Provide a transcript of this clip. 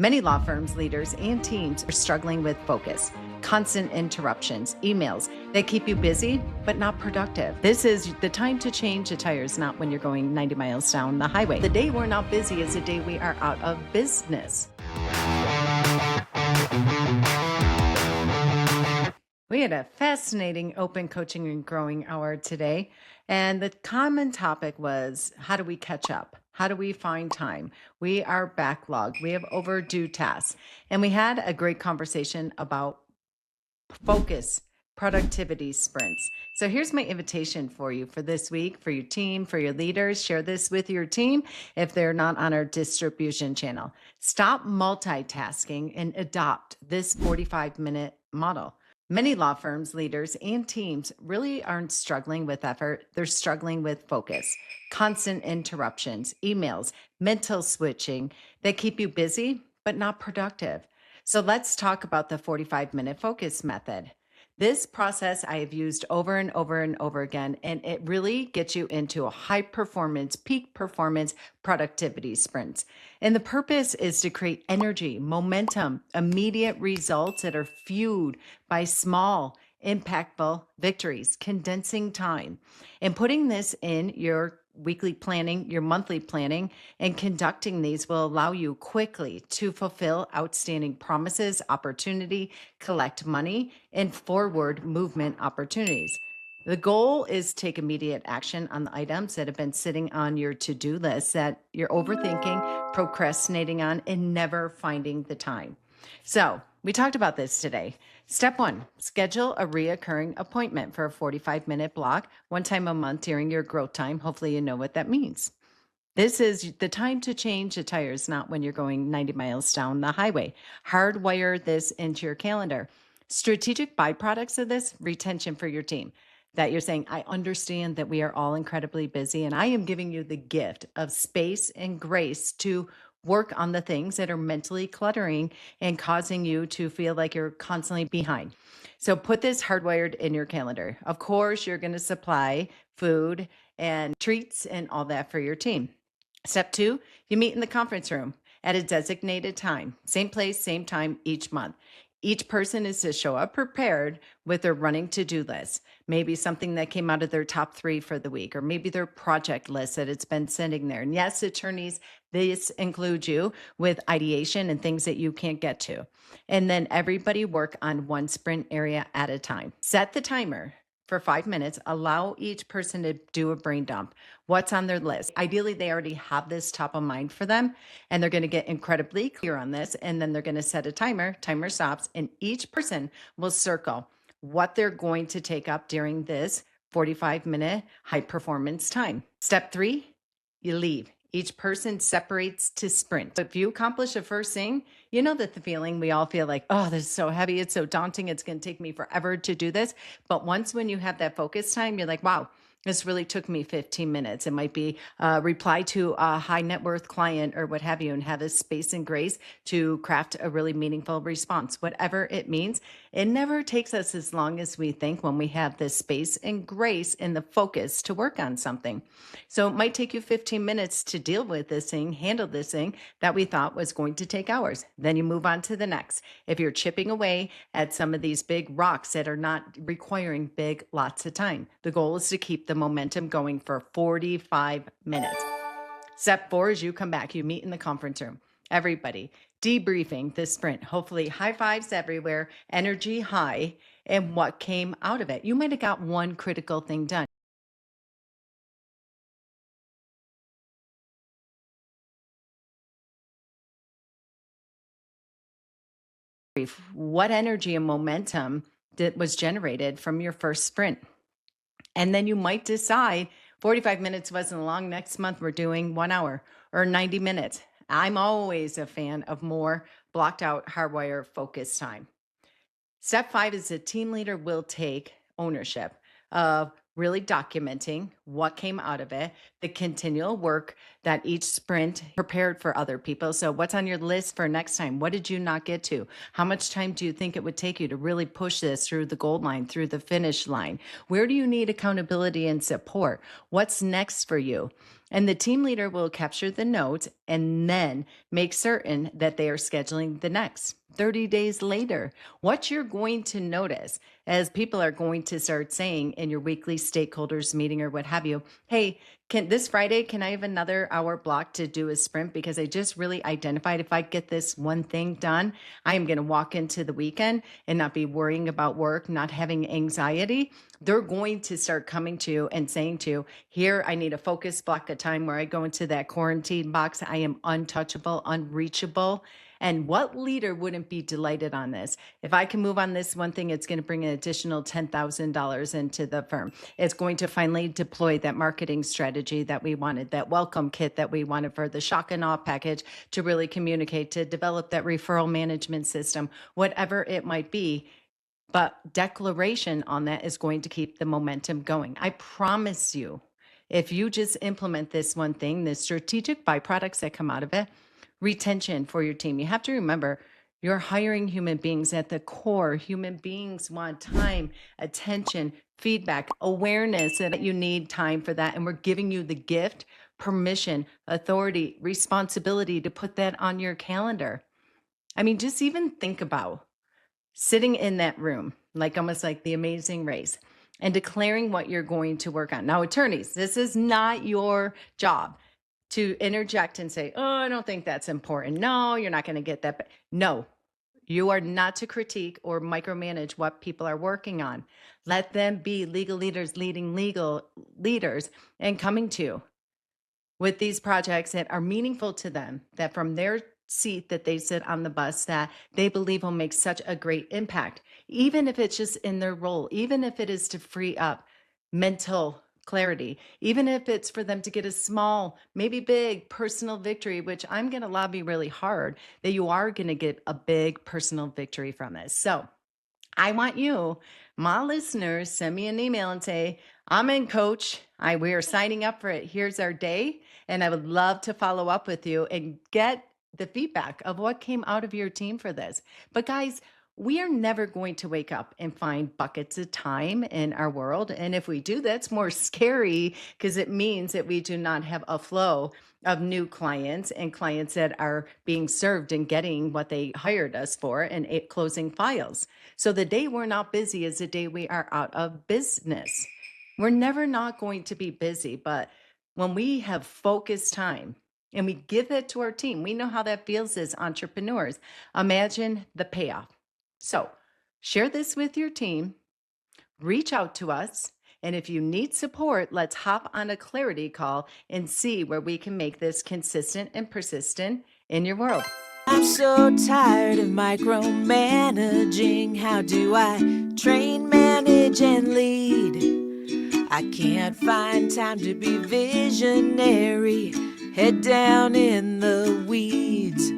Many law firms, leaders, and teams are struggling with focus, constant interruptions, emails that keep you busy but not productive. This is the time to change the tires, not when you're going 90 miles down the highway. The day we're not busy is the day we are out of business. We had a fascinating open coaching and growing hour today. And the common topic was, how do we catch up? How do we find time? We are backlogged. We have overdue tasks. And we had a great conversation about focus, productivity sprints. So here's my invitation for you for this week, for your team, for your leaders. Share this with your team if they're not on our distribution channel. Stop multitasking and adopt this 45-minute model. Many law firms, leaders, and teams really aren't struggling with effort. They're struggling with focus, constant interruptions, emails, mental switching that keep you busy but not productive. So let's talk about the 45-minute focus method. This process I have used over and over and over again, and it really gets you into a high performance, peak performance productivity sprints. And the purpose is to create energy, momentum, immediate results that are fueled by small, impactful victories, condensing time, and putting this in your weekly planning, your monthly planning, and conducting these will allow you quickly to fulfill outstanding promises, opportunity, collect money, and forward movement opportunities. The goal is take immediate action on the items that have been sitting on your to-do list that you're overthinking, procrastinating on, and never finding the time. So we talked about this today. Step one, schedule a reoccurring appointment for a 45-minute block, one time a month during your growth time. Hopefully you know what that means. This is the time to change the tires, not when you're going 90 miles down the highway. Hardwire this into your calendar. Strategic byproducts of this, retention for your team. That you're saying, I understand that we are all incredibly busy, and I am giving you the gift of space and grace to work on the things that are mentally cluttering and causing you to feel like you're constantly behind. So put this hardwired in your calendar. Of course, you're going to supply food and treats and all that for your team. Step two, you meet in the conference room at a designated time, same place, same time each month. Each person is to show up prepared with their running to-do list, maybe something that came out of their top 3 for the week, or maybe their project list that it's been sitting there. And yes, attorneys, this includes you with ideation and things that you can't get to. And then everybody work on one sprint area at a time. Set the timer for 5 minutes. Allow each person to do a brain dump. What's on their list? Ideally, they already have this top of mind for them, and they're going to get incredibly clear on this. And then they're going to set a timer stops, and each person will circle what they're going to take up during this 45-minute high performance time. Step 3, you leave. Each person separates to sprint. If you accomplish the first thing, you know that the feeling we all feel like, oh, this is so heavy. It's so daunting. It's going to take me forever to do this. But once when you have that focus time, you're like, wow, this really took me 15 minutes. It might be a reply to a high net worth client or what have you, and have this space and grace to craft a really meaningful response, whatever it means. It never takes us as long as we think when we have this space and grace and the focus to work on something. So it might take you 15 minutes to deal with this thing, handle this thing that we thought was going to take hours. Then you move on to the next. If you're chipping away at some of these big rocks that are not requiring big lots of time, the goal is to keep the momentum going for 45 minutes. Step 4 is you come back, you meet in the conference room. Everybody debriefing this sprint, hopefully high fives everywhere, energy high, and what came out of it. You might have got one critical thing done. What energy and momentum that was generated from your first sprint? And then you might decide 45 minutes wasn't long. Next month, we're doing 1 hour or 90 minutes. I'm always a fan of more blocked out hardwire focus time. Step 5 is the team leader will take ownership of really documenting what came out of it, the continual work that each sprint prepared for other people. So what's on your list for next time? What did you not get to? How much time do you think it would take you to really push this through the goal line, through the finish line? Where do you need accountability and support? What's next for you? And the team leader will capture the notes and then make certain that they are scheduling the next 30 days later. What you're going to notice as people are going to start saying in your weekly stakeholders meeting or what have you, hey, can this Friday, can I have another hour block to do a sprint? Because I just really identified if I get this one thing done, I am going to walk into the weekend and not be worrying about work, not having anxiety. They're going to start coming to you and saying to you, here, I need a focus block of time where I go into that quarantine box. I am untouchable, unreachable. And what leader wouldn't be delighted on this? If I can move on this one thing, it's going to bring an additional $10,000 into the firm. It's going to finally deploy that marketing strategy that we wanted, that welcome kit that we wanted for the shock and awe package to really communicate, to develop that referral management system, whatever it might be. But declaration on that is going to keep the momentum going. I promise you, if you just implement this one thing, the strategic byproducts that come out of it, retention for your team. You have to remember you're hiring human beings at the core. Human beings want time, attention, feedback, awareness that you need time for that. And we're giving you the gift, permission, authority, responsibility to put that on your calendar. I mean, just even think about sitting in that room, like almost like the Amazing Race, and declaring what you're going to work on. Now, attorneys, this is not your job to interject and say, oh, I don't think that's important. No, you're not going to get that. No, you are not to critique or micromanage what people are working on. Let them be legal leaders leading legal leaders and coming to you with these projects that are meaningful to them, that from their seat that they sit on the bus, that they believe will make such a great impact, even if it's just in their role, even if it is to free up mental clarity, even if it's for them to get a small, maybe big personal victory, which I'm going to lobby really hard that you are going to get a big personal victory from this. So I want you, my listeners, send me an email and say, I'm in, coach. We are signing up for it. Here's our day. And I would love to follow up with you and get the feedback of what came out of your team for this. But guys, we are never going to wake up and find buckets of time in our world. And if we do, that's more scary because it means that we do not have a flow of new clients and clients that are being served and getting what they hired us for and closing files. So the day we're not busy is the day we are out of business. We're never not going to be busy, but when we have focused time and we give it to our team, we know how that feels as entrepreneurs. Imagine the payoff. So share this with your team, reach out to us, and if you need support, let's hop on a clarity call and see where we can make this consistent and persistent in your world. I'm so tired of micromanaging. How do I train, manage, and lead? I can't find time to be visionary, head down in the weeds.